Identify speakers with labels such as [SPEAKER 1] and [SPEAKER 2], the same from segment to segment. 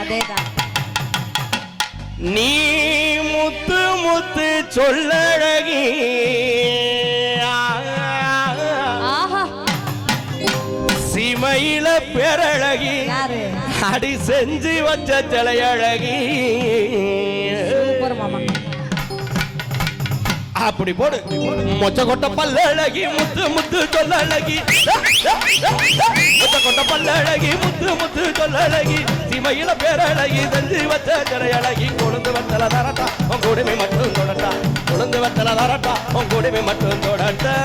[SPEAKER 1] அதேதான்.
[SPEAKER 2] நீ முத்து முத்து சொல்லழகி சிமையில பேரழகி அடி செஞ்சு வச்ச சிலையழகி அப்படி போடு மொச்ச கொட்ட பல்லழகி முத்து முத்து சொல்லழகி மொச்ச கொட்ட பல்லழகி முத்து முத்து சொல்லழகி சிமையில பேரழகி செஞ்சு வச்ச சிலையழகி கொழுந்து வத்தல தரட்டா உன் குடுமை மட்டும் தொடட்டா கொழுந்து வத்தல தரட்டா உன் குடுமை மட்டும் தொடட்டா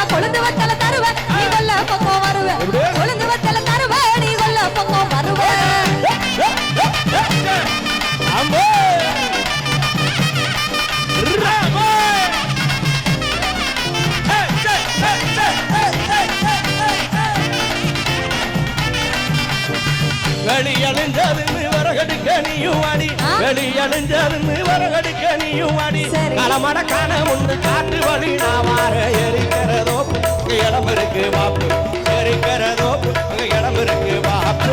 [SPEAKER 1] கொழுந்து வத்தல தருவ நீ கொல்ல பக்கம் வருவ கொழுந்து வத்தல தருவ நீ கொல்ல பக்கம் வருவ
[SPEAKER 2] அம்போ வெளியழிஞ்சதுன்னு வரகடிக்க நீயும் வாடி வெளியழிஞ்சதுன்னு வரகடிக்க நீயும் வாடி களமடக்கான ஒன்று காட்டு வழி நான் வார எரிக்கிறதோ இடம் இருக்கு வாப்பு எரிக்கிறதோ இடம் இருக்கு வாப்பு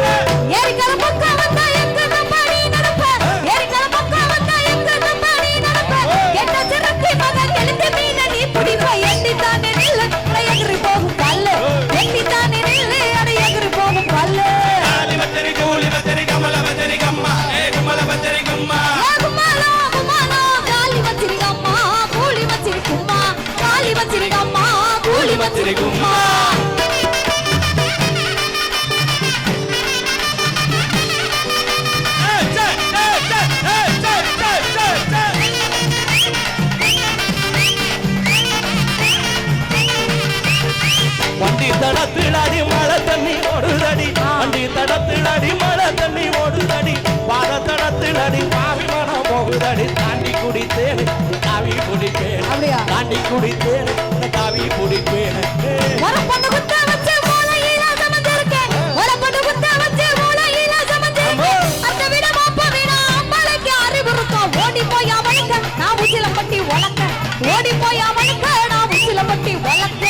[SPEAKER 1] எரிக்கிற பக்கம் வந்தா எங்க நம்பாடி நடப்ப எரிக்கிற பக்கம் வந்தா எங்க நம்பாடி நடப்ப எட்ட சிறப்பி மகன் எழுந்து மீன நீ பிடிப்ப எட்டி தானே நில்லு அட எகிரி போகும் கல்லு எட்டி தானே நில்லு அட எகிரி போகும் கல்லு
[SPEAKER 2] வண்டி தடத்திலாடி மழை தண்ணி ஓடுதடி வண்டி தடத்திலாடி மழை தண்ணி ஓடுதடி பாத தடத்திலாடி பாவி மனம் போகுதடி தாண்டி குடித்தேன் காவி குடிப்பேன் தாண்டி குடித்தேன் காவி குடிப்பேன்
[SPEAKER 1] ஓடி போய் அவனுக்கு நான் உச்சில பட்டி வளர்க்க ஓடி போய் அவனுக்கு நான் உச்சில பட்டி வளர்க்க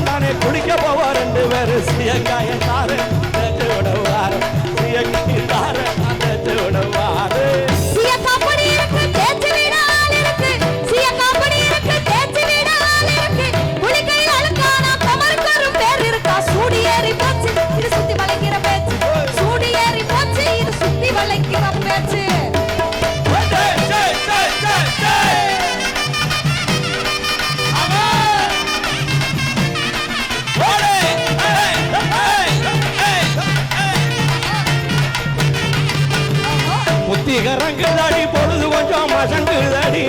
[SPEAKER 2] நானே குடிக்க போவா ரெண்டு பேரு சியக்காய தாரு விடவாரு சியக்காய தாரு விடவாரு புத்திகரங்குதடி பொழுது கொஞ்சம் மசங்குதடி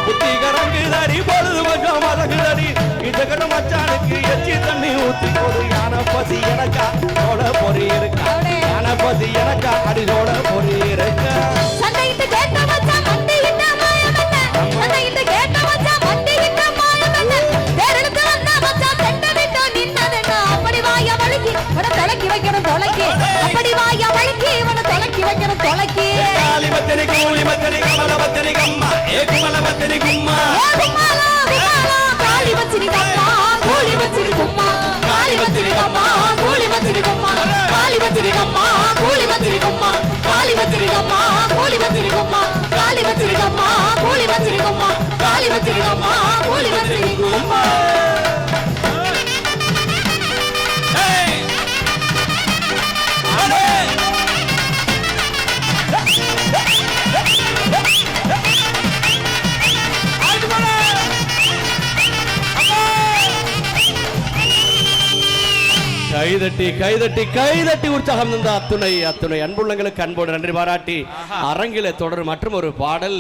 [SPEAKER 2] புத்திகரங்குதடி பொழுது கொஞ்சம் மசங்குதடி இதுகிட்ட மச்சானுக்கு எச்சி தண்ணி ஊத்தி போடு யானை பசி எனக்கா சோழ பொறி இருக்கா யானை பசி எனக்கா அடிசோட பொறி இருக்கா கைதட்டி கைதட்டி கைதட்டி உற்சாகம் தந்த அத்துணை அன்புள்ளங்களுக்கு அன்போடு நன்றி பாராட்டி அரங்கில தொடரும் மற்றும் ஒரு பாடல்.